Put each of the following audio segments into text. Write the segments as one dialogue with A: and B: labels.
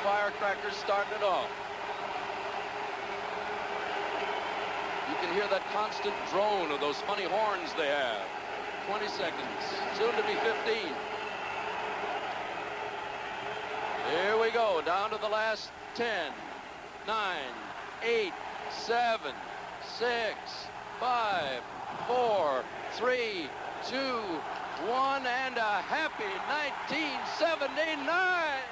A: firecrackers starting it off. You can hear that constant drone of those funny horns they have. 20 seconds, soon to be 15. Here we go, down to the last 10, 9, 8, 7, 6, 5, 4, 3, 2, 1, and a happy 1979!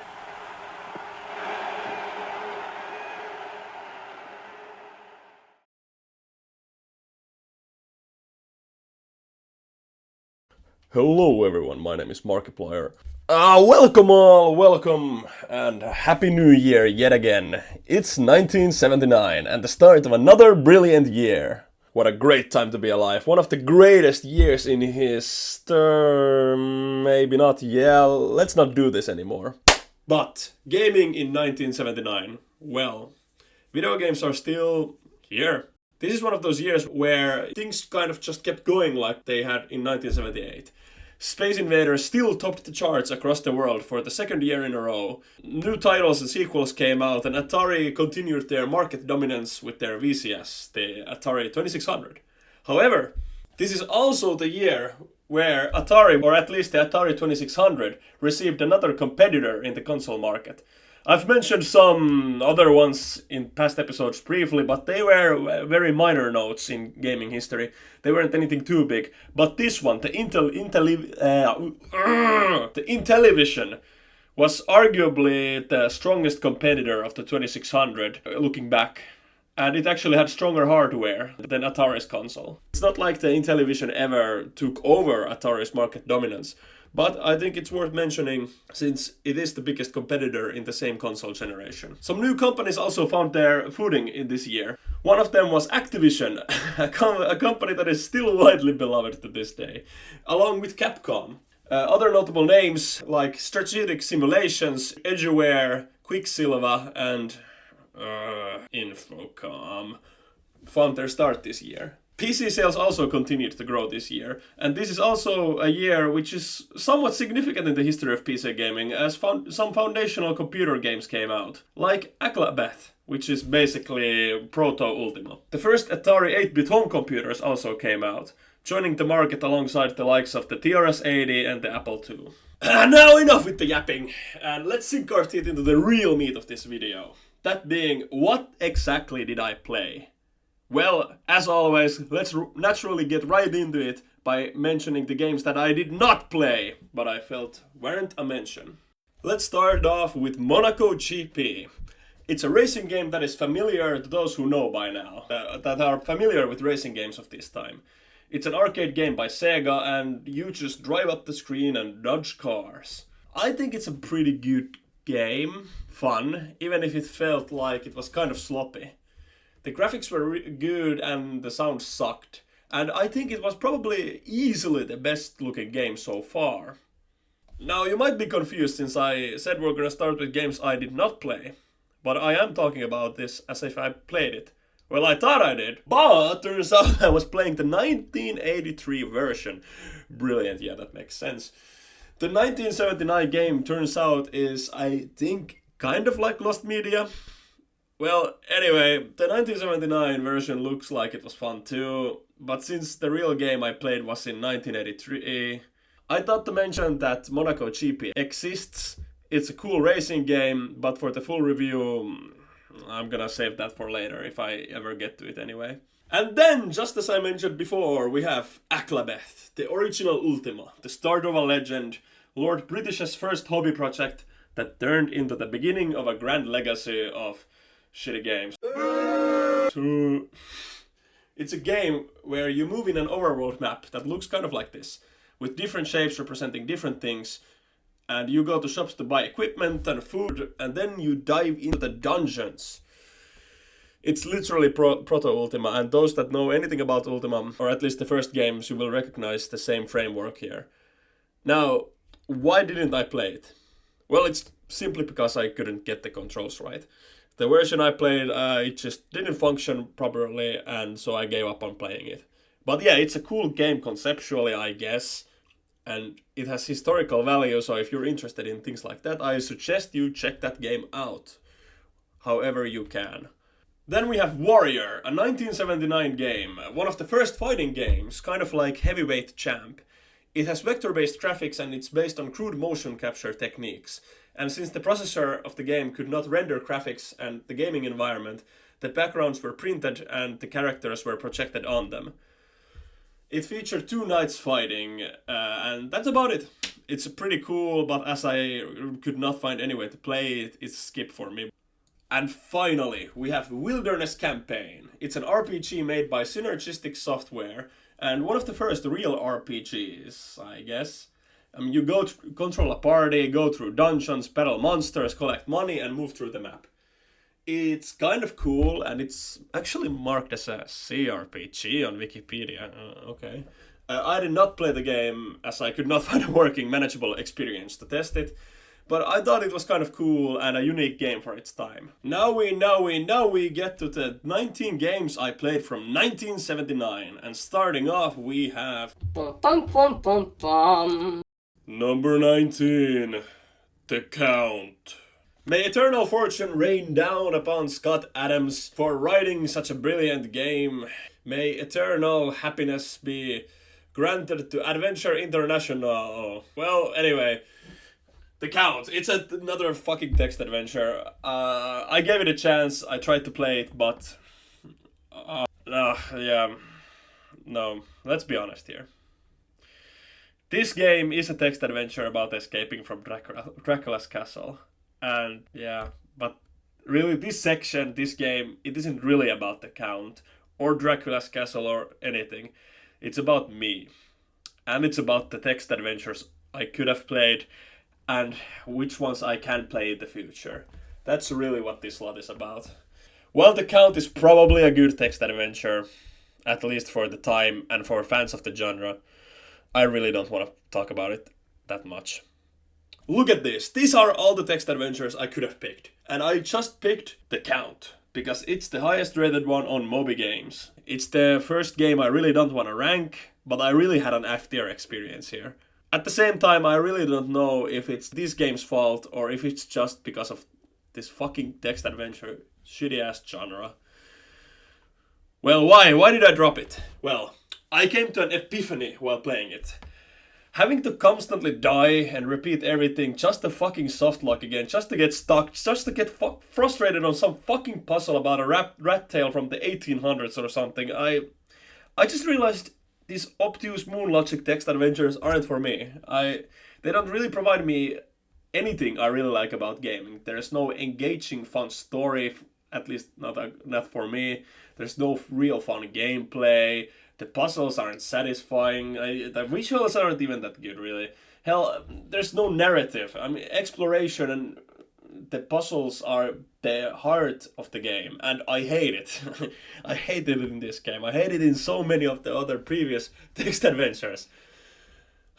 B: Hello everyone, my name is Markiplier. Welcome, and Happy New Year yet again. It's 1979 and the start of another brilliant year. What a great time to be alive. One of the greatest years in his term. Maybe not, let's not do this anymore. But, gaming in 1979. Well, video games are still here. This is one of those years where things kind of just kept going like they had in 1978. Space Invaders still topped the charts across the world for the second year in a row. New titles and sequels came out, and Atari continued their market dominance with their VCS, the Atari 2600. However, this is also the year where Atari, or at least the Atari 2600, received another competitor in the console market. I've mentioned some other ones in past episodes briefly, but they were very minor notes in gaming history. They weren't anything too big. But this one, the Intellivision, was arguably the strongest competitor of the 2600, looking back. And it actually had stronger hardware than Atari's console. It's not like the Intellivision ever took over Atari's market dominance. But I think it's worth mentioning since it is the biggest competitor in the same console generation. Some new companies also found their footing in this year. One of them was Activision, a company that is still widely beloved to this day, along with Capcom. Other notable names like Strategic Simulations, Edgeware, Quicksilver, and Infocom found their start this year. PC sales also continued to grow this year, and this is also a year which is somewhat significant in the history of PC gaming, as some foundational computer games came out, like Aclabeth, which is basically Proto-Ultima. The first Atari 8-bit home computers also came out, joining the market alongside the likes of the TRS-80 and the Apple II. Now enough with the yapping, and let's sink our teeth into the real meat of this video. That being, what exactly did I play? Well, as always, let's naturally get right into it by mentioning the games that I did not play, but I felt weren't a mention. Let's start off with Monaco GP. It's a racing game that is familiar to those who know by now, that are familiar with racing games of this time. It's an arcade game by Sega, and you just drive up the screen and dodge cars. I think it's a pretty good game, fun, even if it felt like it was kind of sloppy. The graphics were good and the sound sucked, and I think it was probably easily the best looking game so far. Now you might be confused since I said we're gonna start with games I did not play, but I am talking about this as if I played it. Well, I thought I did, but turns out I was playing the 1983 version. Brilliant, yeah, that makes sense. The 1979 game turns out is, I think, kind of like Lost Media. Well, anyway, the 1979 version looks like it was fun too, but since the real game I played was in 1983, I thought to mention that Monaco GP exists. It's a cool racing game, but for the full review, I'm gonna save that for later if I ever get to it anyway. And then, just as I mentioned before, we have Aclabeth, the original Ultima, the start of a legend, Lord British's first hobby project that turned into the beginning of a grand legacy of shitty games. It's a game where you move in an overworld map that looks kind of like this, with different shapes representing different things, and you go to shops to buy equipment and food, and then you dive into the dungeons. It's literally Proto-Ultima, and those that know anything about Ultima, or at least the first games, you will recognize the same framework here. Now, why didn't I play it? Well, it's simply because I couldn't get the controls right. The version I played, it just didn't function properly, and so I gave up on playing it. But yeah, it's a cool game conceptually, I guess. and it has historical value, so if you're interested in things like that, I suggest you check that game out, however you can. Then we have Warrior, a 1979 game, one of the first fighting games, kind of like Heavyweight Champ. It has vector-based graphics and it's based on crude motion capture techniques. And since the processor of the game could not render graphics and the gaming environment, the backgrounds were printed and the characters were projected on them. It featured 2 knights fighting, and that's about it. It's pretty cool, but as I could not find any way to play it, it's skip for me. And finally, we have Wilderness Campaign. It's an RPG made by Synergistic Software, and one of the first real RPGs, I guess. You control a party, go through dungeons, battle monsters, collect money, and move through the map. It's kind of cool, and it's actually marked as a CRPG on Wikipedia. Okay. I did not play the game, as I could not find a working, manageable experience to test it, but I thought it was kind of cool and a unique game for its time. Now we get to the 19 games I played from 1979, and starting off we have... Number 19, The Count. May eternal fortune rain down upon Scott Adams for writing such a brilliant game. May eternal happiness be granted to Adventure International. Well, anyway, The Count. It's another fucking text adventure. I gave it a chance. I tried to play it, but... No, let's be honest here. This game is a text adventure about escaping from Dracula's castle. And yeah, but really this game, it isn't really about the Count or Dracula's castle or anything. It's about me. And it's about the text adventures I could have played and which ones I can play in the future. That's really what this lot is about. While The Count is probably a good text adventure, at least for the time and for fans of the genre, I really don't want to talk about it that much. Look at this. These are all the text adventures I could have picked. And I just picked The Count, because it's the highest rated one on Moby Games. It's the first game I really don't want to rank, but I really had an F tier experience here. At the same time, I really don't know if it's this game's fault or if it's just because of this fucking text adventure shitty ass genre. Well, why? Why did I drop it? Well, I came to an epiphany while playing it. Having to constantly die and repeat everything just to fucking softlock again, just to get stuck, just to get frustrated on some fucking puzzle about a rat tail from the 1800s or something, I just realized these obtuse moon logic text adventures aren't for me. They don't really provide me anything I really like about gaming. There's no engaging fun story, at least not for me. There's no real fun gameplay. The puzzles aren't satisfying. The visuals aren't even that good, really. Hell, there's no narrative. I mean, exploration and the puzzles are the heart of the game, and I hate it. I hate it in this game. I hate it in so many of the other previous text adventures.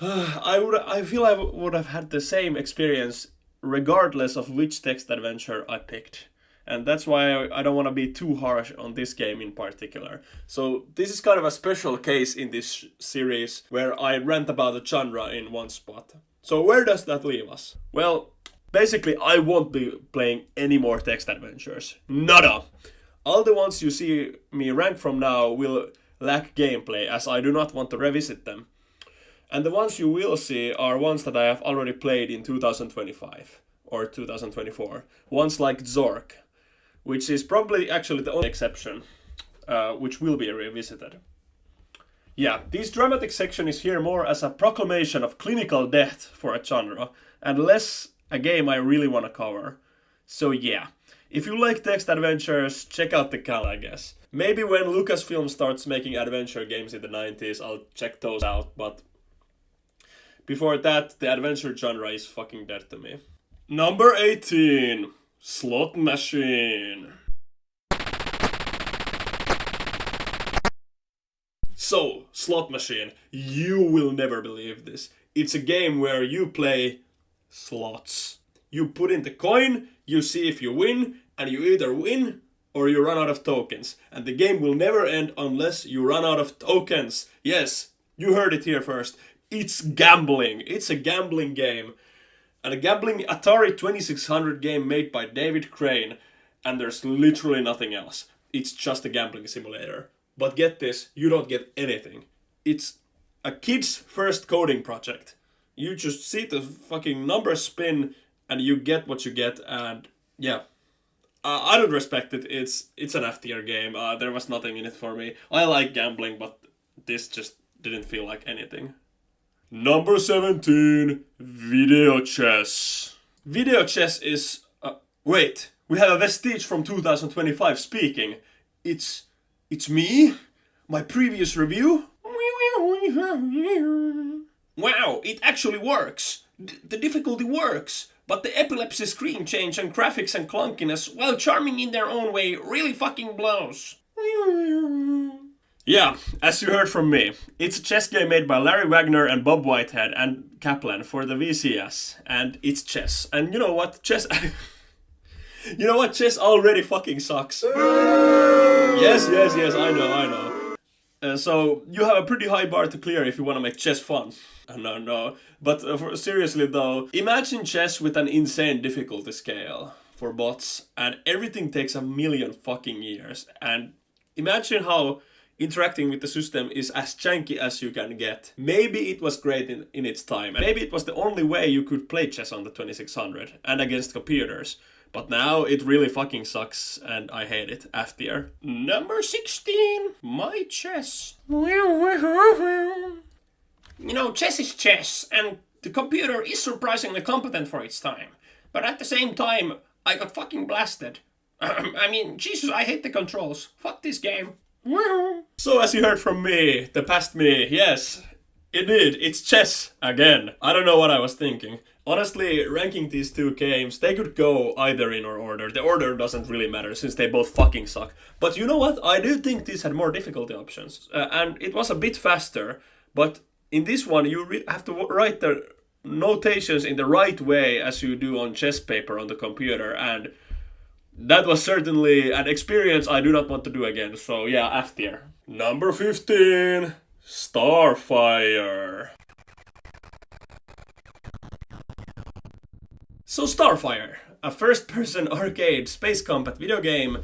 B: I feel I would have had the same experience regardless of which text adventure I picked. And that's why I don't want to be too harsh on this game in particular. So this is kind of a special case in this series where I rant about the genre in one spot. So where does that leave us? Well, basically I won't be playing any more text adventures. Nada! All the ones you see me rank from now will lack gameplay, as I do not want to revisit them. And the ones you will see are ones that I have already played in 2025 or 2024. Ones like Zork, which is probably actually the only exception, which will be revisited. Yeah, this dramatic section is here more as a proclamation of clinical death for a genre, and less a game I really want to cover. So yeah, if you like text adventures, check out The Count, I guess. Maybe when Lucasfilm starts making adventure games in the 90s, I'll check those out, but before that, the adventure genre is fucking dead to me. Number 18. Slot Machine. So, Slot Machine, you will never believe this. It's a game where you play slots. You put in the coin, you see if you win, and you either win or you run out of tokens. And the game will never end unless you run out of tokens. Yes, you heard it here first. It's gambling. It's a gambling game. And a gambling Atari 2600 game made by David Crane. And there's literally nothing else. It's just a gambling simulator. But get this, you don't get anything. It's a kid's first coding project. You just see the fucking numbers spin and you get what you get, and yeah. I don't respect it. It's an F tier game. There was nothing in it for me. I like gambling, but this just didn't feel like anything. Number 17, video chess. Video chess is... wait, we have a vestige from 2025 speaking. It's me? My previous review? Wow, it actually works. The difficulty works. But the epilepsy screen change and graphics and clunkiness, while charming in their own way, really fucking blows. Yeah, as you heard from me, it's a chess game made by Larry Wagner and Bob Whitehead and Kaplan for the VCS. And it's chess. And you know what? Chess... you know what? Chess already fucking sucks. Yes, I know. So you have a pretty high bar to clear if you want to make chess fun. No. But seriously though, imagine chess with an insane difficulty scale for bots, and everything takes a million fucking years. And imagine how interacting with the system is as janky as you can get. Maybe it was great in its time. Maybe it was the only way you could play chess on the 2600 and against computers. But now it really fucking sucks and I hate it. F tier. Number 16, my chess. You know, chess is chess, and the computer is surprisingly competent for its time. But at the same time, I got fucking blasted. I mean, Jesus, I hate the controls. Fuck this game. So as you heard from me, the past me, yes, indeed, it's chess again. I don't know what I was thinking. Honestly, ranking these two games, they could go either in order. The order doesn't really matter since they both fucking suck. But you know what? I do think these had more difficulty options. And it was a bit faster, but in this one you have to write the notations in the right way as you do on chess paper on the computer, and that was certainly an experience I do not want to do again. So yeah, F tier. Number 15, Starfire. So Starfire, a first-person arcade space combat video game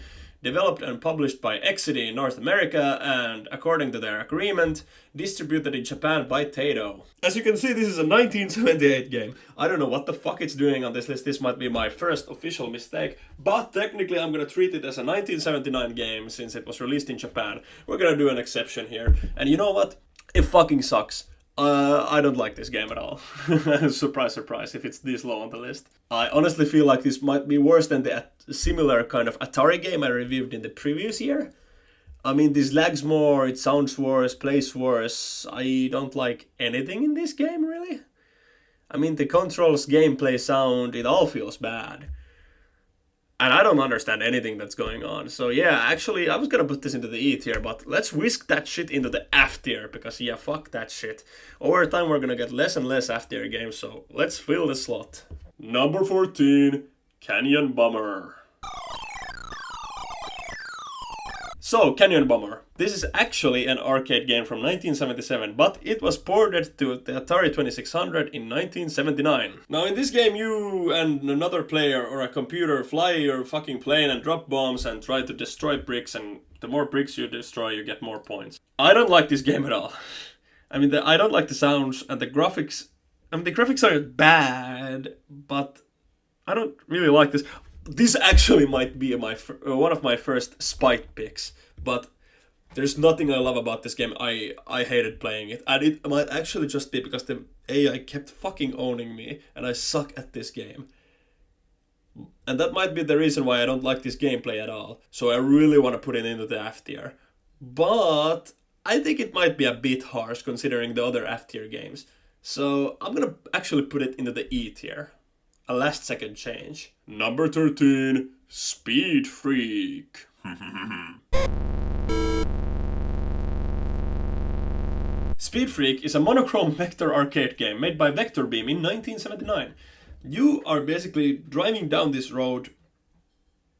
B: developed and published by Exidy in North America and, according to their agreement, distributed in Japan by Taito. As you can see, this is a 1978 game. I don't know what the fuck it's doing on this list. This might be my first official mistake, but technically I'm gonna treat it as a 1979 game since it was released in Japan. We're gonna do an exception here. And you know what? It fucking sucks. I don't like this game at all. Surprise, surprise, if it's this low on the list. I honestly feel like this might be worse than the similar kind of Atari game I reviewed in the previous year. I mean, this lags more, it sounds worse, plays worse. I don't like anything in this game, really. I mean, the controls, gameplay, sound, it all feels bad. And I don't understand anything that's going on. So yeah, actually, I was gonna put this into the E tier, but let's whisk that shit into the F tier, because yeah, fuck that shit. Over time, we're gonna get less and less F tier games, so let's fill the slot. Number 14, Canyon Bomber. So, Canyon Bomber. This is actually an arcade game from 1977, but it was ported to the Atari 2600 in 1979. Now, in this game, you and another player or a computer fly your fucking plane and drop bombs and try to destroy bricks, and the more bricks you destroy, you get more points. I don't like this game at all. I mean, I don't like the sounds and the graphics. I mean, the graphics are bad, but I don't really like this. This actually might be one of my first spite picks, but there's nothing I love about this game. I hated playing it, and it might actually just be because the AI kept fucking owning me, and I suck at this game. And that might be the reason why I don't like this gameplay at all. So I really want to put it into the F tier. But I think it might be a bit harsh considering the other F tier games. So I'm gonna actually put it into the E tier. A last second change. Number 13, Speed Freak. Speed Freak is a monochrome vector arcade game made by Vector Beam in 1979. You are basically driving down this road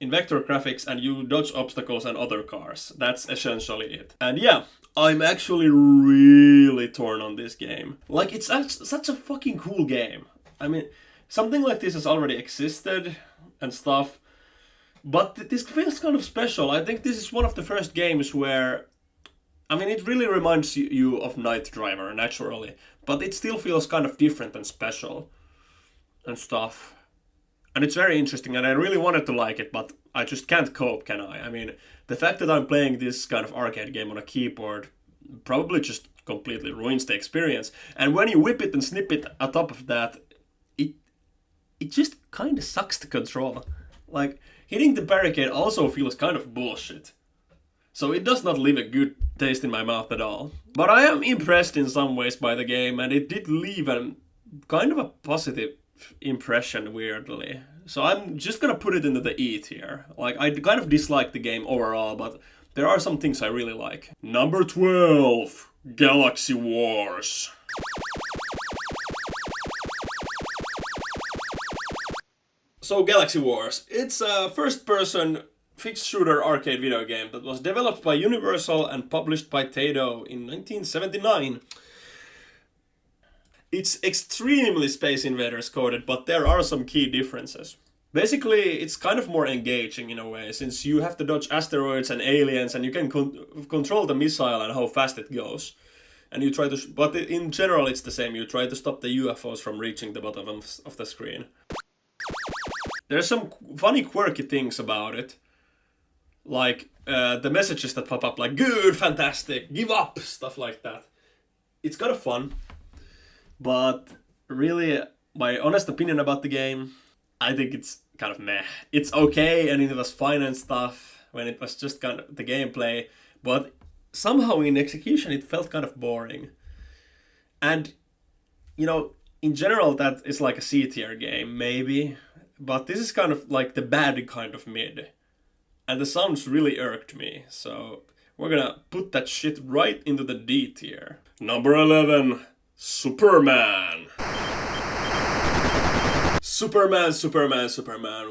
B: in vector graphics and you dodge obstacles and other cars. That's essentially it. And yeah, I'm actually really torn on this game. Like, it's such a fucking cool game. I mean, something like this has already existed and stuff, but this feels kind of special. I think this is one of the first games where, I mean, it really reminds you of Night Driver, naturally, but it still feels kind of different and special and stuff. And it's very interesting, and I really wanted to like it, but I just can't cope, can I? I mean, the fact that I'm playing this kind of arcade game on a keyboard probably just completely ruins the experience. And when you whip it and snip it on top of that, it just kind of sucks to control. Like, hitting the barricade also feels kind of bullshit. So it does not leave a good taste in my mouth at all. But I am impressed in some ways by the game, and it did leave a kind of a positive impression, weirdly. So I'm just gonna put it into the eat here. Like, I kind of dislike the game overall, but there are some things I really like. Number 12, Galaxy Wars. So Galaxy Wars, it's a first-person fixed shooter arcade video game that was developed by Universal and published by Taito in 1979. It's extremely Space Invaders coded, but there are some key differences. Basically, it's kind of more engaging in a way, since you have to dodge asteroids and aliens, and you can control the missile and how fast it goes. And you try to, but in general it's the same. You try to stop the UFOs from reaching the bottom of the screen. There's some funny, quirky things about it, like the messages that pop up, like "good," "fantastic," "give up," stuff like that. It's kind of fun, but really, my honest opinion about the game, I think it's kind of meh. It's okay, and it was fine and stuff when it was just kind of the gameplay, but somehow in execution it felt kind of boring. And, you know, in general that is like a C-tier game, maybe, but this is kind of like the bad kind of mid. And the sounds really irked me, so we're gonna put that shit right into the D tier. Number 11, Superman. Superman.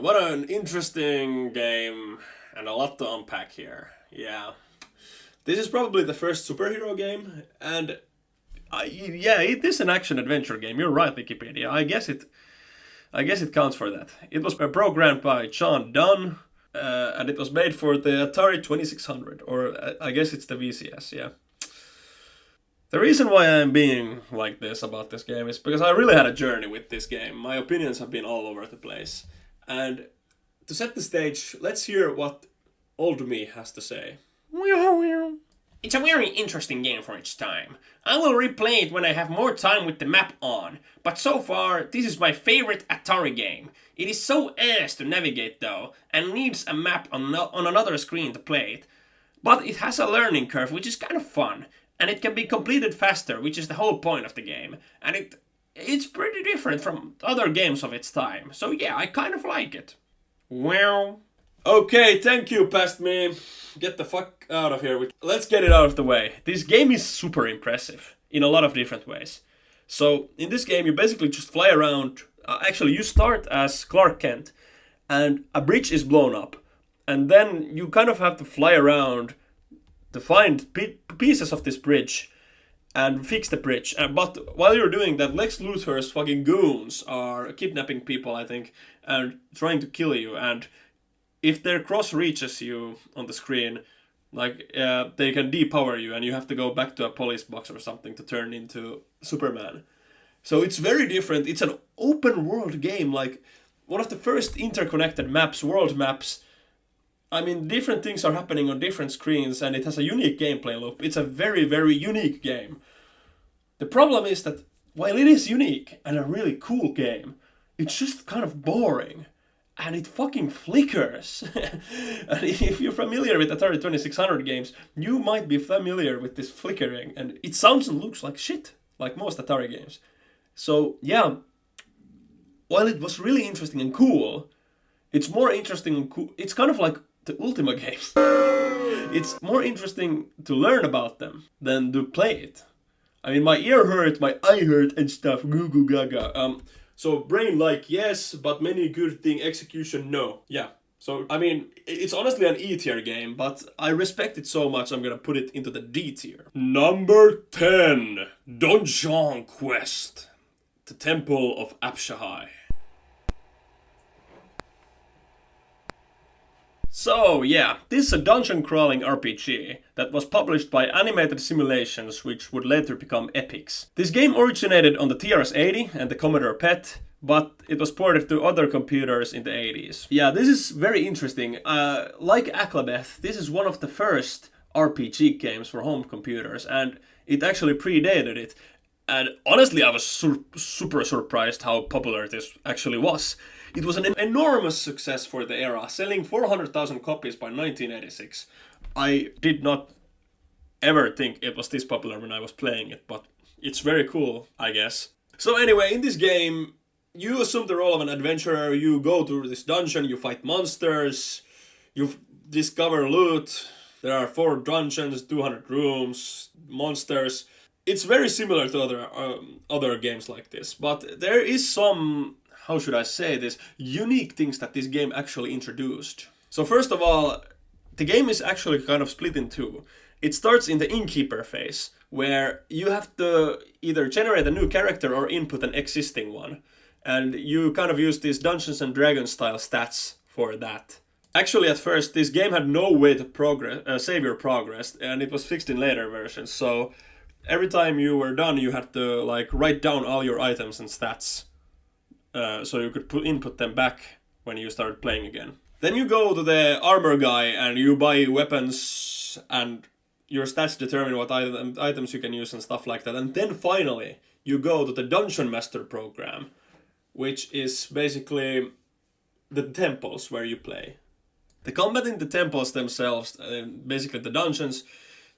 B: What an interesting game, and a lot to unpack here. Yeah. This is probably the first superhero game, and yeah, it is an action-adventure game. You're right, Wikipedia. I guess it counts for that. It was programmed by John Dunn, and it was made for the Atari 2600, or I guess it's the VCS, yeah. The reason why I'm being like this about this game is because I really had a journey with this game. My opinions have been all over the place. And to set the stage, let's hear what old me has to say. It's a very interesting game for its time. I will replay it when I have more time with the map on, but so far, this is my favorite Atari game. It is so ass to navigate though, and needs a map on another screen to play it. But it has a learning curve, which is kind of fun, and it can be completed faster, which is the whole point of the game. And it's pretty different from other games of its time, so yeah, I kind of like it. Well... Okay, thank you, past me. Get the fuck out of here. Let's get it out of the way. This game is super impressive in a lot of different ways. So, in this game, you basically just fly around. Actually, you start as Clark Kent, and a bridge is blown up. And then you kind of have to fly around to find pieces of this bridge and fix the bridge. But while you're doing that, Lex Luthor's fucking goons are kidnapping people, I think, and trying to kill you. And if their cross reaches you on the screen, like, they can depower you and you have to go back to a police box or something to turn into Superman. So it's very different. It's an open world game, like one of the first interconnected maps, world maps. I mean, different things are happening on different screens and it has a unique gameplay loop. It's a very, very unique game. The problem is that while it is unique and a really cool game, it's just kind of boring. And it fucking flickers. And if you're familiar with Atari 2600 games, you might be familiar with this flickering. And it sounds and looks like shit, like most Atari games. So, yeah, while it was really interesting and cool, it's more interesting and cool. It's kind of like the Ultima games. It's more interesting to learn about them than to play it. I mean, my ear hurt, my eye hurt and stuff. Goo goo gaga. So brain like yes, but many good thing execution no. Yeah. So, I mean, it's honestly an E tier game, but I respect it so much I'm gonna put it into the D tier. Number 10, Dungeon Quest, the Temple of Apshahai. So yeah, this is a dungeon crawling RPG that was published by Animated Simulations, which would later become Epix. This game originated on the TRS-80 and the Commodore PET, but it was ported to other computers in the 80s. Yeah, this is very interesting. Like Aklabeth, this is one of the first RPG games for home computers, and it actually predated it. And honestly, I was super surprised how popular this actually was. It was an enormous success for the era, selling 400,000 copies by 1986. I did not ever think it was this popular when I was playing it, but it's very cool, I guess. So anyway, in this game, you assume the role of an adventurer, you go to this dungeon, you fight monsters, you discover loot, there are 4 dungeons, 200 rooms, monsters. It's very similar to other games like this, but there is some, how should I say this, unique things that this game actually introduced. So first of all, the game is actually kind of split in two. It starts in the innkeeper phase, where you have to either generate a new character or input an existing one. And you kind of use these Dungeons and Dragons style stats for that. Actually, at first, this game had no way to save your progress, and it was fixed in later versions. So every time you were done, you had to like write down all your items and stats, so you could input them back when you started playing again. Then you go to the armor guy and you buy weapons, and your stats determine what items you can use and stuff like that. And then finally, you go to the Dungeon Master program, which is basically the temples where you play. The combat in the temples themselves, basically the dungeons,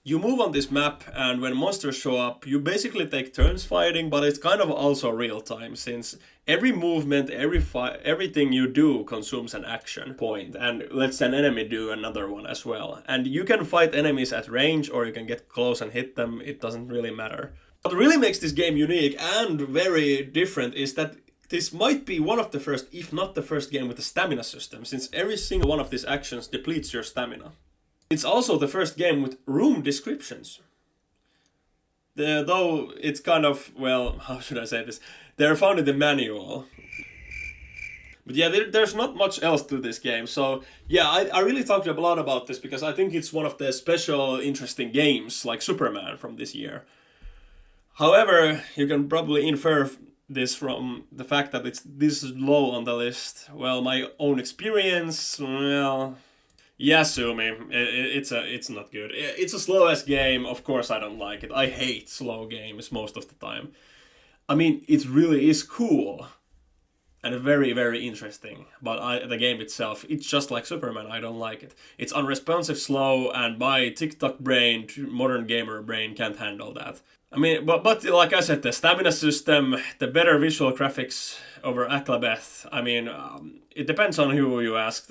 B: you move on this map, and when monsters show up, you basically take turns fighting, but it's kind of also real time, since every movement, everything you do consumes an action point, and lets an enemy do another one as well. And you can fight enemies at range, or you can get close and hit them, it doesn't really matter. What really makes this game unique and very different is that this might be one of the first, if not the first game with a stamina system, since every single one of these actions depletes your stamina. It's also the first game with room descriptions. Though it's kind of, well, how should I say this? They're found in the manual. But yeah, there's not much else to this game. So yeah, I really talked a lot about this because I think it's one of the special, interesting games, like Superman from this year. However, you can probably infer this from the fact that it's this low on the list. Well, my own experience, well, Yasumi, it's not good. It's a slow-ass game, of course I don't like it. I hate slow games most of the time. I mean, it really is cool and very, very interesting, but the game itself, it's just like Superman, I don't like it. It's unresponsive, slow, and my TikTok brain, modern gamer brain, can't handle that. I mean, but like I said, the stamina system, the better visual graphics over Aklabeth, I mean, it depends on who you ask,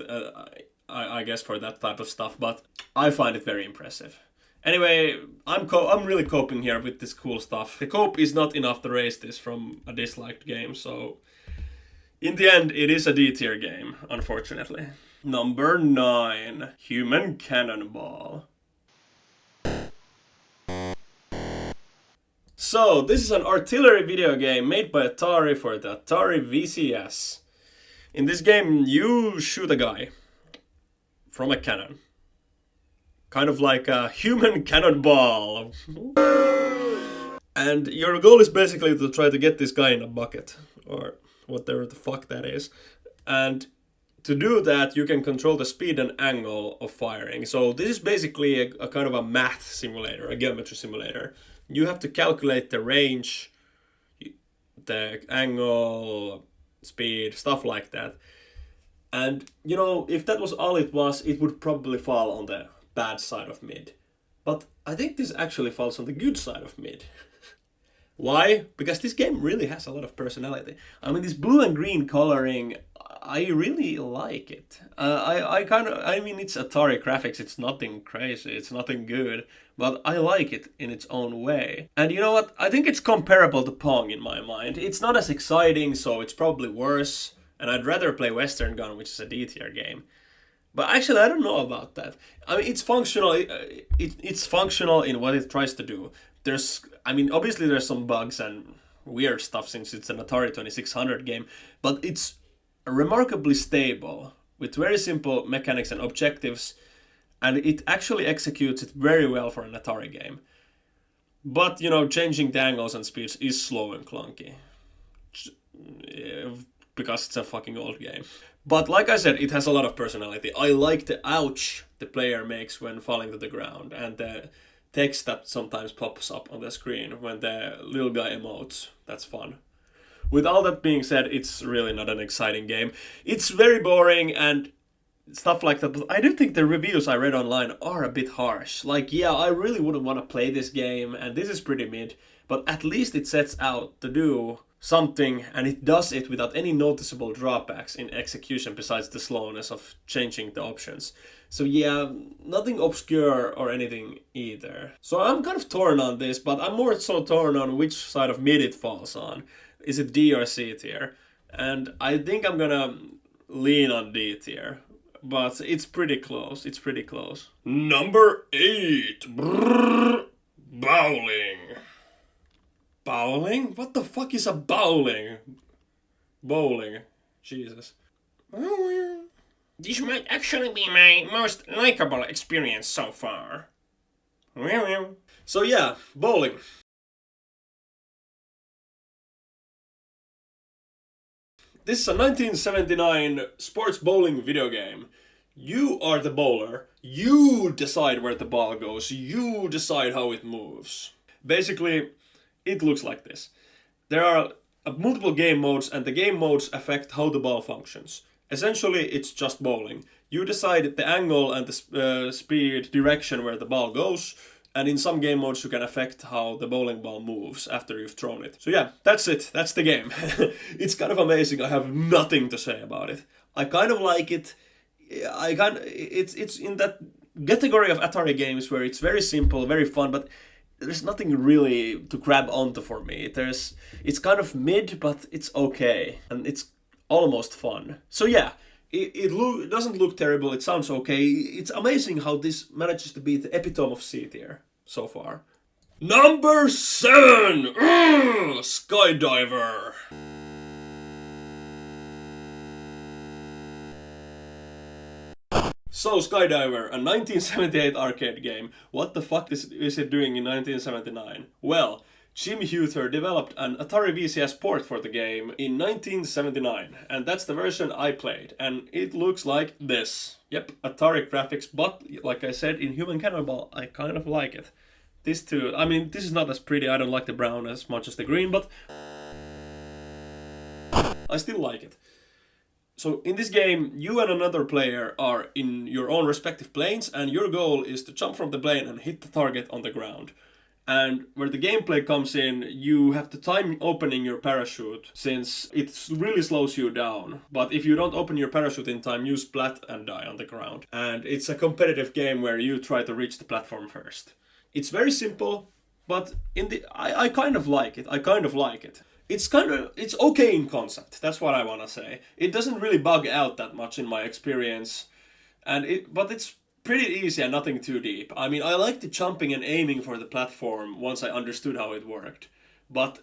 B: I guess, for that type of stuff, but I find it very impressive. Anyway, I'm really coping here with this cool stuff. The cope is not enough to raise this from a disliked game, so in the end, it is a D-tier game, unfortunately. Number 9, Human Cannonball. So, this is an artillery video game made by Atari for the Atari VCS. In this game, you shoot a guy from a cannon. Kind of like a human cannonball. And your goal is basically to try to get this guy in a bucket, or whatever the fuck that is. And to do that, you can control the speed and angle of firing. So this is basically a kind of a math simulator, a geometry simulator. You have to calculate the range, the angle, speed, stuff like that. And, you know, if that was all it was, it would probably fall on the bad side of mid. But I think this actually falls on the good side of mid. Why? Because this game really has a lot of personality. I mean, this blue and green coloring, I really like it. I mean, it's Atari graphics, it's nothing crazy, it's nothing good, but I like it in its own way. And you know what? I think it's comparable to Pong in my mind. It's not as exciting, so it's probably worse, and I'd rather play Western Gun, which is a D-tier game. But actually, I don't know about that. I mean, it's functional. It's functional in what it tries to do. Obviously, there's some bugs and weird stuff since it's an Atari 2600 game, but it's remarkably stable with very simple mechanics and objectives, and it actually executes it very well for an Atari game. But changing the angles and speeds is slow and clunky. Because it's a fucking old game. But like I said, it has a lot of personality. I like the ouch the player makes when falling to the ground, and the text that sometimes pops up on the screen when the little guy emotes. That's fun. With all that being said, it's really not an exciting game. It's very boring and stuff like that, but I do think the reviews I read online are a bit harsh. Like, yeah, I really wouldn't want to play this game, and this is pretty mid, but at least it sets out to do something, and it does it without any noticeable drawbacks in execution besides the slowness of changing the options. So yeah, nothing obscure or anything either. So I'm kind of torn on this, but I'm more so torn on which side of mid it falls on. Is it D or C tier? And I think I'm gonna lean on D tier. But it's pretty close. It's pretty close. Number 8. Brrr, bowling. Bowling? What the fuck is a bowling? Bowling. Jesus. This might actually be my most likable experience so far. So yeah, bowling. This is a 1979 sports bowling video game. You are the bowler. You decide where the ball goes. You decide how it moves. Basically, it looks like this. There are multiple game modes, and the game modes affect how the ball functions. Essentially, it's just bowling. You decide the angle and the speed, direction where the ball goes, and in some game modes you can affect how the bowling ball moves after you've thrown it. So yeah, that's it. That's the game. It's kind of amazing. I have nothing to say about it. I kind of like it. It's in that category of Atari games where it's very simple, very fun, but there's nothing really to grab onto for me. It's kind of mid, but it's okay, and it's almost fun. So yeah, it doesn't look terrible. It sounds okay. It's amazing how this manages to be the epitome of C tier so far. Number 7, Skydiver. So, Skydiver, a 1978 arcade game. What the fuck is it doing in 1979? Well, Jim Huther developed an Atari VCS port for the game in 1979, and that's the version I played, and it looks like this. Yep, Atari graphics, but like I said, in Human Cannonball, I kind of like it. This too, I mean, this is not as pretty, I don't like the brown as much as the green, but I still like it. So in this game, you and another player are in your own respective planes, and your goal is to jump from the plane and hit the target on the ground. And where the gameplay comes in, you have to time opening your parachute, since it really slows you down. But if you don't open your parachute in time, you splat and die on the ground. And it's a competitive game where you try to reach the platform first. It's very simple, but I kind of like it. I kind of like it. It's okay in concept. That's what I want to say. It doesn't really bug out that much in my experience, but it's pretty easy and nothing too deep. I mean, I liked the jumping and aiming for the platform once I understood how it worked. But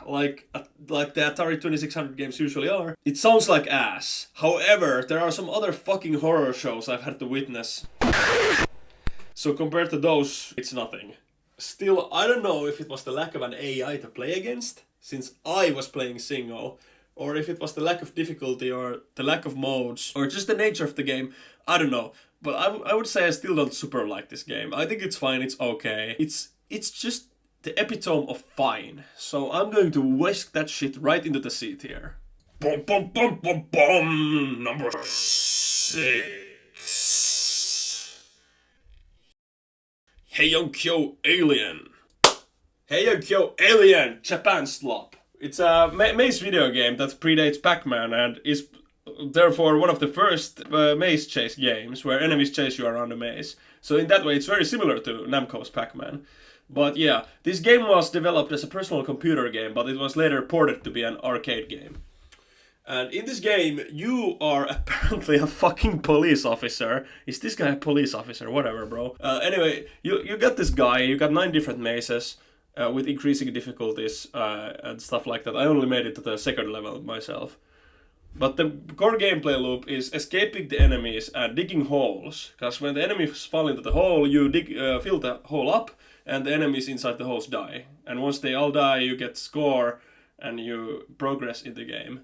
B: like the Atari 2600 games usually are, it sounds like ass. However, there are some other fucking horror shows I've had to witness. So compared to those, it's nothing. Still, I don't know if it was the lack of an AI to play against, since I was playing single, or if it was the lack of difficulty, or the lack of modes, or just the nature of the game. I don't know. But I would say I still don't super like this game. I think it's fine, it's okay. It's just the epitome of fine. So I'm going to whisk that shit right into the C tier. Bum bum bum bum bum! Number 6. Heian-kyo Alien. Heian-kyo Alien! Japan slop. It's a maze video game that predates Pac-Man and is therefore one of the first maze chase games where enemies chase you around a maze. So in that way it's very similar to Namco's Pac-Man. But yeah, this game was developed as a personal computer game, but it was later ported to be an arcade game. And in this game, you are apparently a fucking police officer. Is this guy a police officer? Whatever, bro. Anyway, you got this guy, you got 9 different mazes with increasing difficulties and stuff like that. I only made it to the 2nd level myself. But the core gameplay loop is escaping the enemies and digging holes. Because when the enemies fall into the hole, you fill the hole up, and the enemies inside the holes die. And once they all die, you get score, and you progress in the game.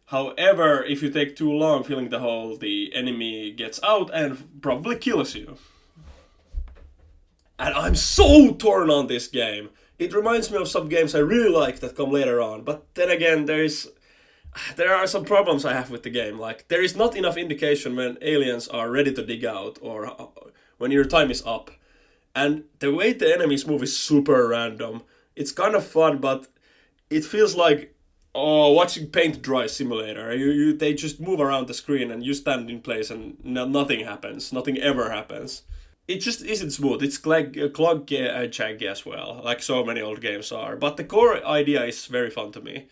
B: However, if you take too long filling the hole, the enemy gets out and probably kills you. And I'm so torn on this game. It reminds me of some games I really like that come later on. But then again, there are some problems I have with the game. Like, there is not enough indication when aliens are ready to dig out or when your time is up. And the way the enemies move is super random. It's kind of fun, but it feels like watching paint dry simulator. They just move around the screen and you stand in place and nothing happens. Nothing ever happens. It just isn't smooth. It's clunky and janky as well, like so many old games are. But the core idea is very fun to me.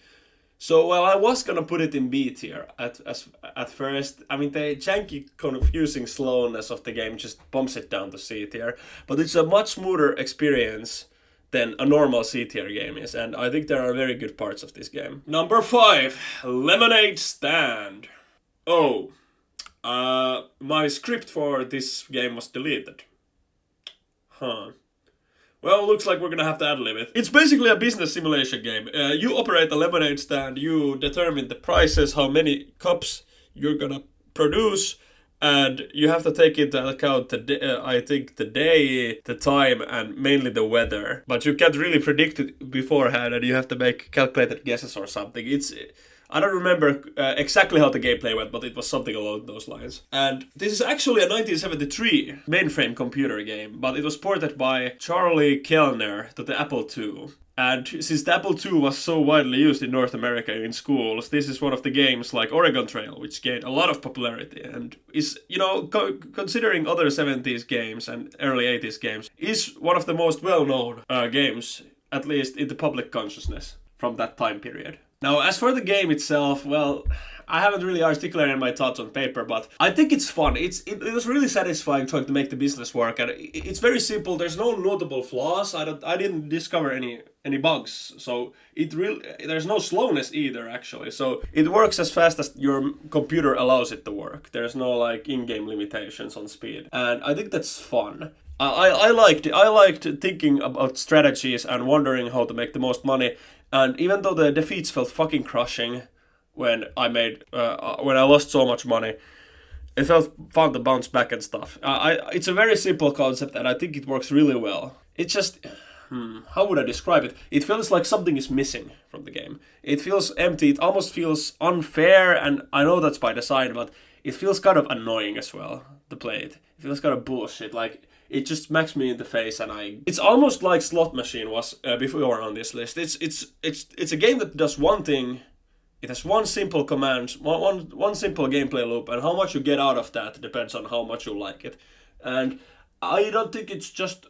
B: So, well, I was gonna put it in B tier at first. I mean, the janky, confusing slowness of the game just bumps it down to C tier. But it's a much smoother experience than a normal C tier game is, and I think there are very good parts of this game. Number 5, Lemonade Stand. Oh, my script for this game was deleted. Huh. Well, looks like we're gonna have to ad-lib it. It's basically a business simulation game. You operate a lemonade stand, you determine the prices, how many cups you're gonna produce, and you have to take into account the day, the time, and mainly the weather. But you can't really predict it beforehand, and you have to make calculated guesses or something. I don't remember exactly how the gameplay went, but it was something along those lines. And this is actually a 1973 mainframe computer game, but it was ported by Charlie Kellner to the Apple II. And since the Apple II was so widely used in North America in schools, this is one of the games like Oregon Trail, which gained a lot of popularity and is, considering other 70s games and early 80s games, is one of the most well-known games, at least in the public consciousness from that time period. Now, as for the game itself, well, I haven't really articulated my thoughts on paper, but I think it's fun. It was really satisfying trying to make the business work, and it's very simple. There's no notable flaws. I didn't discover any bugs, so there's no slowness either, actually. So it works as fast as your computer allows it to work. There's no like in-game limitations on speed, and I think that's fun. I liked it. I liked thinking about strategies and wondering how to make the most money. And even though the defeats felt fucking crushing when I lost so much money, it felt fun to bounce back and stuff. It's a very simple concept, and I think it works really well. It's just, how would I describe it? It feels like something is missing from the game. It feels empty. It almost feels unfair, and I know that's by design, but it feels kind of annoying as well to play it. It feels kind of bullshit. Like, it just smacks me in the face, and it's almost like Slot Machine was before on this list. It's a game that does one thing. It has one simple command, one simple gameplay loop, and how much you get out of that depends on how much you like it. And I don't think it's just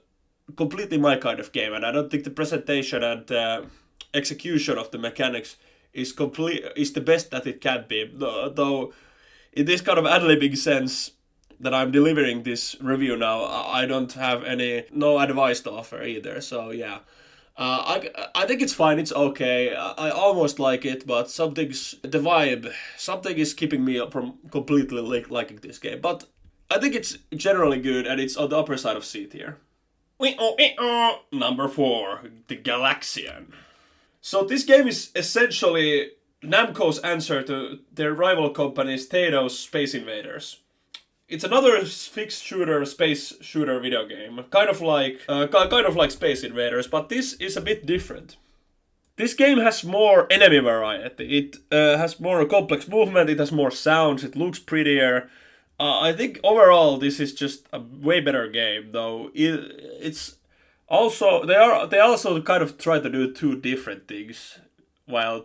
B: completely my kind of game, and I don't think the presentation and execution of the mechanics is the best that it can be. Though, in this kind of ad-libbing sense that I'm delivering this review now, I don't have no advice to offer either, so yeah. I think it's fine, it's okay, I almost like it, but something is keeping me up from completely liking this game. But I think it's generally good, and it's on the upper side of C tier. Number 4, The Galaxian. So this game is essentially Namco's answer to their rival company's Taito's Space Invaders. It's another fixed shooter, space shooter video game, kind of like Space Invaders, but this is a bit different. This game has more enemy variety. It has more complex movement. It has more sounds. It looks prettier. I think overall this is just a way better game, though. It's also they also kind of try to do two different things while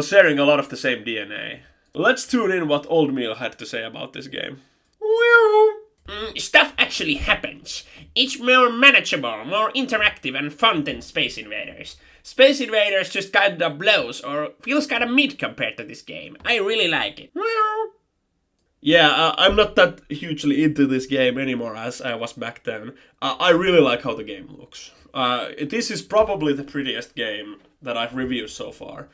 B: sharing a lot of the same DNA. Let's tune in what Old Meal had to say about this game.
C: Stuff actually happens. It's more manageable, more interactive and fun than Space Invaders. Space Invaders just kinda blows, or feels kinda mid compared to this game. I really like it.
B: Yeah, I'm not that hugely into this game anymore as I was back then. I really like how the game looks. This is probably the prettiest game that I've reviewed so far.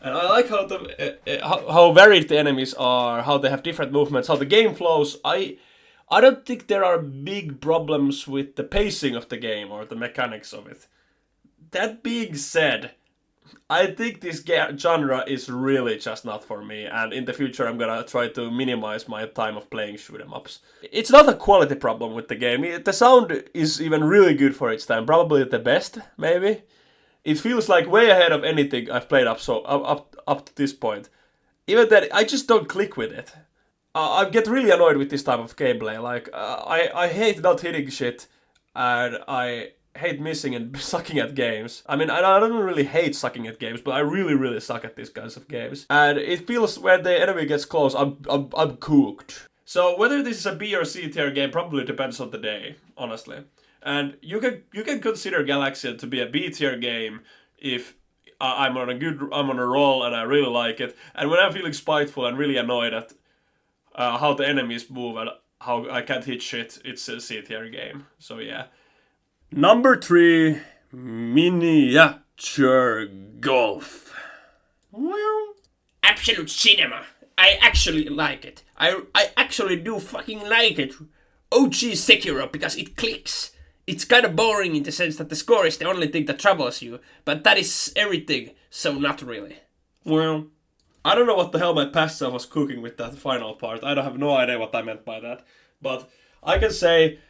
B: And I like how varied the enemies are, how they have different movements, how the game flows. I don't think there are big problems with the pacing of the game or the mechanics of it. That being said, I think this genre is really just not for me, and in the future I'm gonna try to minimize my time of playing shoot 'em ups. It's not a quality problem with the game. The sound is even really good for its time, probably the best, maybe. It feels like way ahead of anything I've played up to this point. Even then, I just don't click with it. I get really annoyed with this type of gameplay. Like, I hate not hitting shit, and I hate missing and sucking at games. I mean, I don't really hate sucking at games, but I really, really suck at these kinds of games. And it feels when the enemy gets close, I'm cooked. So whether this is a B or C tier game probably depends on the day, honestly. And you can consider Galaxian to be a B tier game if I'm on a roll and I really like it. And when I'm feeling spiteful and really annoyed at how the enemies move and how I can't hit shit, it's a C tier game. So yeah. Number 3, Miniature Golf.
C: Well, absolute cinema. I actually like it. I actually do fucking like it. OG Sekiro because it clicks. It's kind of boring in the sense that the score is the only thing that troubles you, but that is everything, so not really.
B: Well, I don't know what the hell my past self was cooking with that final part. I don't have no idea what I meant by that. But I can say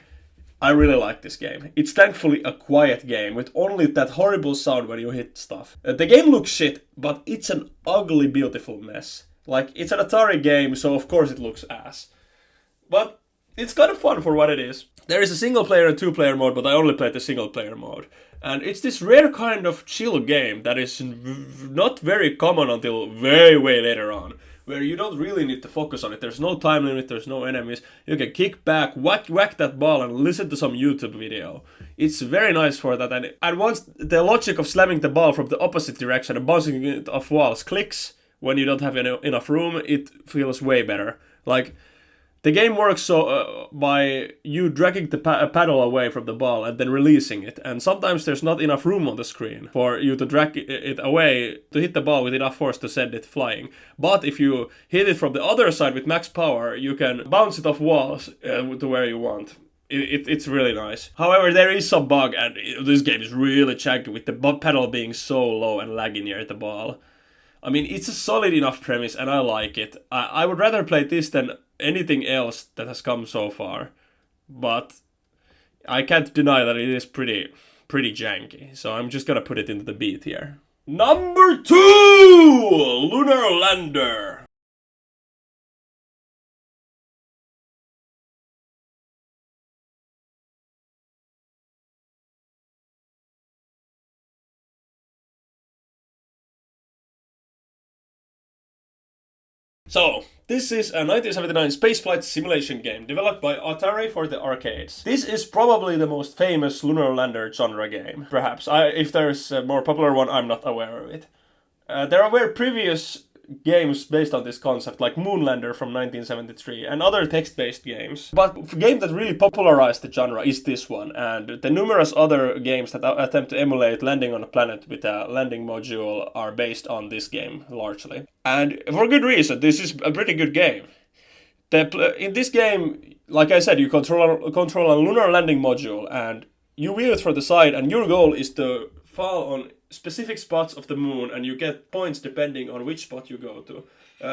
B: I really like this game. It's thankfully a quiet game with only that horrible sound when you hit stuff. The game looks shit, but it's an ugly, beautiful mess. Like, it's an Atari game, so of course it looks ass. But it's kind of fun for what it is. There is a single player and 2-player mode, but I only played the single player mode. And it's this rare kind of chill game that is not very common until way later on, where you don't really need to focus on it. There's no time limit, there's no enemies. You can kick back, whack that ball and listen to some YouTube video. It's very nice for that. And once the logic of slamming the ball from the opposite direction and bouncing it off walls clicks when you don't have enough room, it feels way better. Like, the game works so by you dragging the paddle away from the ball and then releasing it. And sometimes there's not enough room on the screen for you to drag it away to hit the ball with enough force to send it flying. But if you hit it from the other side with max power, you can bounce it off walls to where you want. It's really nice. However, there is some bug, and this game is really janky with the pedal being so low and laggy near the ball. I mean, it's a solid enough premise, and I like it. I would rather play this than anything else that has come so far. But I can't deny that it is pretty janky. So I'm just gonna put it into the B tier. Number 2! Lunar Lander. So, this is a 1979 spaceflight simulation game developed by Atari for the arcades. This is probably the most famous Lunar Lander genre game. Perhaps. If there's a more popular one, I'm not aware of it. There were previous games based on this concept, like Moonlander from 1973, and other text-based games. But the game that really popularized the genre is this one, and the numerous other games that attempt to emulate landing on a planet with a landing module are based on this game, largely. And for good reason, this is a pretty good game. In this game, like I said, you control a lunar landing module, and you view it from the side, and your goal is to fall on specific spots of the moon, and you get points depending on which spot you go to.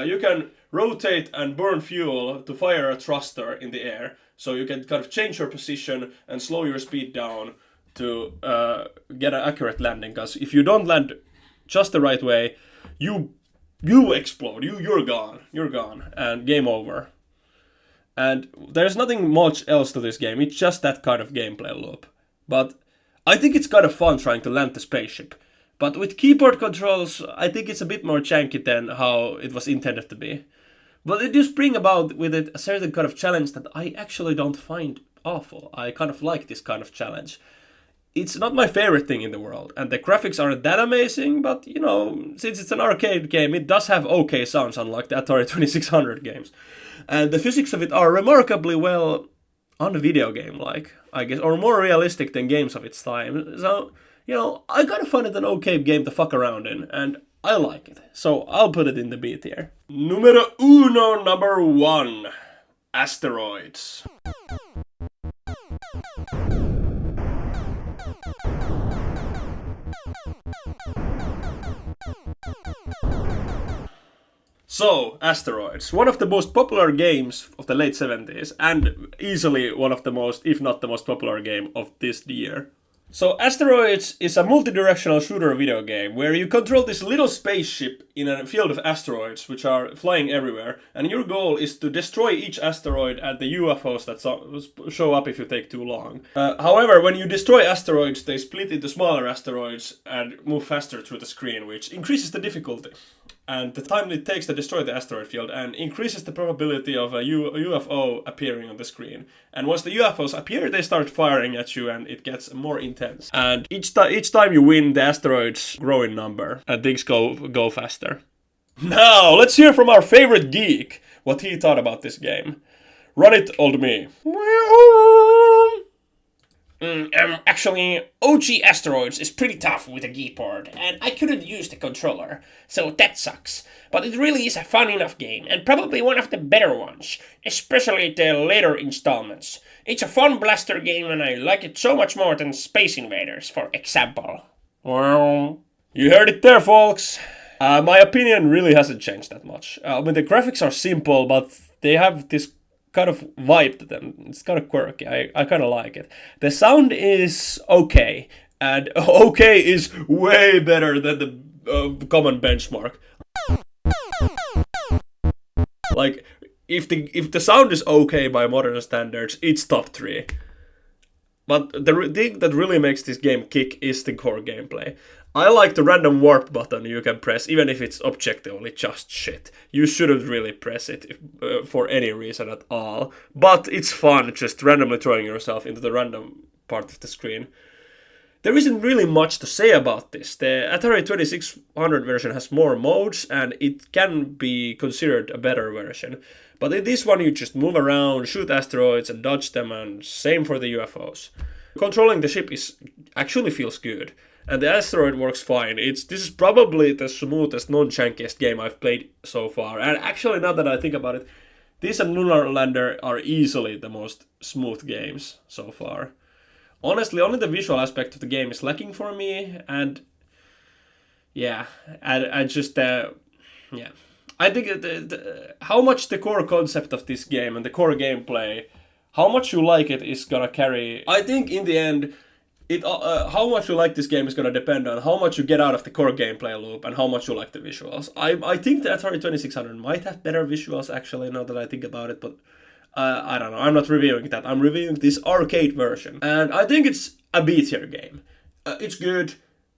B: You can rotate and burn fuel to fire a thruster in the air, so you can kind of change your position and slow your speed down to get an accurate landing, because if you don't land just the right way, you explode, you're gone, and game over. And there's nothing much else to this game, it's just that kind of gameplay loop. But I think it's kind of fun trying to land the spaceship. But with keyboard controls, I think it's a bit more janky than how it was intended to be. But it does bring about with it a certain kind of challenge that I actually don't find awful. I kind of like this kind of challenge. it's not my favorite thing in the world, and the graphics aren't that amazing, but you know, since it's an arcade game, it does have okay sounds, unlike the Atari 2600 games. And the physics of it are remarkably well on video game-like, I guess, or more realistic than games of its time. So, you know, I gotta find it an okay game to fuck around in, and I like it. So I'll put it in the B tier. Numero uno, number one. Asteroids. So, Asteroids, one of the most popular games of the late 70s, and easily one of the most, if not the most popular game of this year. So, Asteroids is a multi-directional shooter video game where you control this little spaceship in a field of asteroids which are flying everywhere, and your goal is to destroy each asteroid and the UFOs that show up if you take too long. However, when you destroy asteroids, they split into smaller asteroids and move faster through the screen, which increases the difficulty and the time it takes to destroy the asteroid field, and increases the probability of a UFO appearing on the screen. And once the UFOs appear, they start firing at you, and it gets more intense. And each time you win, the asteroids grow in number, and things go faster. Now, let's hear from our favorite geek what he thought about this game. Run it, old me.
C: Actually, OG Asteroids is pretty tough with a keyboard, and I couldn't use the controller, so that sucks. But it really is a fun enough game, and probably one of the better ones, especially the later installments. It's a fun blaster game, and I like it so much more than Space Invaders, for example.
B: Well, you heard it there, folks. My opinion really hasn't changed that much. I mean, the graphics are simple, but they have this kind of vibe to them. It's kind of quirky. I kind of like it. The sound is okay, and okay is way better than the common benchmark. Like, if the sound is okay by modern standards, it's top 3. But the thing that really makes this game kick is the core gameplay. I like the random warp button you can press, even if it's objectively just shit. You shouldn't really press it for any reason at all. But it's fun just randomly throwing yourself into the random part of the screen. There isn't really much to say about this. The Atari 2600 version has more modes, and it can be considered a better version. But in this one you just move around, shoot asteroids and dodge them, and same for the UFOs. Controlling the ship actually feels good. And the asteroid works fine. This is probably the smoothest, non-jankiest game I've played so far. And actually, now that I think about it, this and Lunar Lander are easily the most smooth games so far. Honestly, only the visual aspect of the game is lacking for me, and yeah, I just yeah, I think how much the core concept of this game and the core gameplay, how much you like it is gonna carry. I think in the end, how much you like this game is gonna depend on how much you get out of the core gameplay loop and how much you like the visuals. I think the Atari 2600 might have better visuals actually, now that I think about it, but I don't know. I'm not reviewing that. I'm reviewing this arcade version, and I think it's a B tier game. It's good.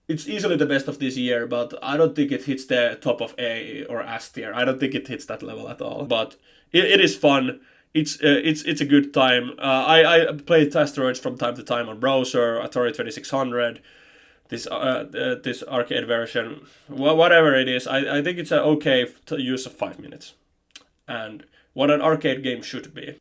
B: It's easily the best of this year, but I don't think it hits the top of A or S tier. I don't think it hits that level at all. But it is fun. It's a good time. I play Asteroids from time to time on browser, Atari 2600, this arcade version, whatever it is. I think it's an okay use of 5 minutes, and what an arcade game should be.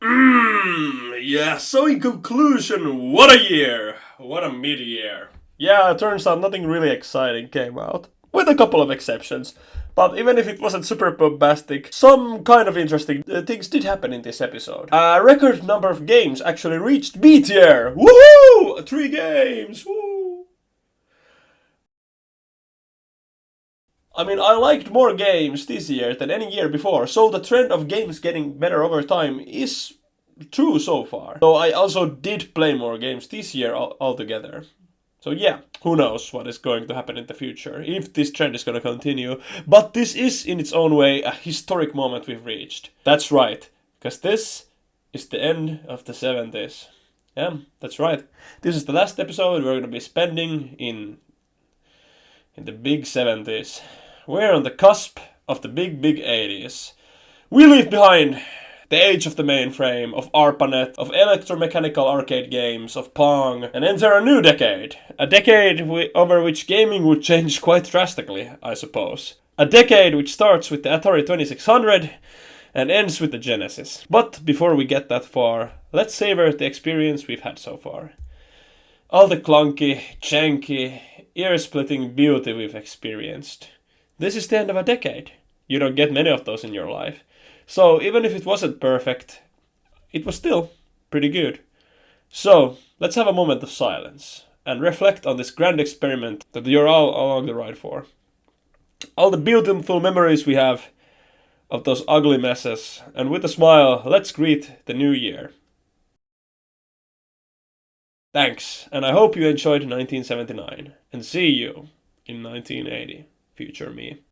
B: Yeah. So in conclusion, what a year! What a mid-year. Yeah, it turns out nothing really exciting came out, with a couple of exceptions. But even if it wasn't super bombastic, some kind of interesting things did happen in this episode. A record number of games actually reached B tier! Woohoo! 3 games! Woo! I mean, I liked more games this year than any year before, so the trend of games getting better over time is true so far. So I also did play more games this year altogether. So yeah, who knows what is going to happen in the future, if this trend is going to continue. But this is, in its own way, a historic moment we've reached. That's right, because this is the end of the 70s. Yeah, that's right. This is the last episode we're going to be spending in the big 70s. We're on the cusp of the big 80s. We leave behind the age of the mainframe, of ARPANET, of electromechanical arcade games, of Pong, and enter a new decade. A decade over which gaming would change quite drastically, I suppose. A decade which starts with the Atari 2600 and ends with the Genesis. But before we get that far, let's savor the experience we've had so far. All the clunky, janky, ear-splitting beauty we've experienced. This is the end of a decade. You don't get many of those in your life. So even if it wasn't perfect, it was still pretty good. So let's have a moment of silence and reflect on this grand experiment that you're all along the ride for. All the beautiful memories we have of those ugly messes, and with a smile, let's greet the new year. Thanks, and I hope you enjoyed 1979, and see you in 1980, future me.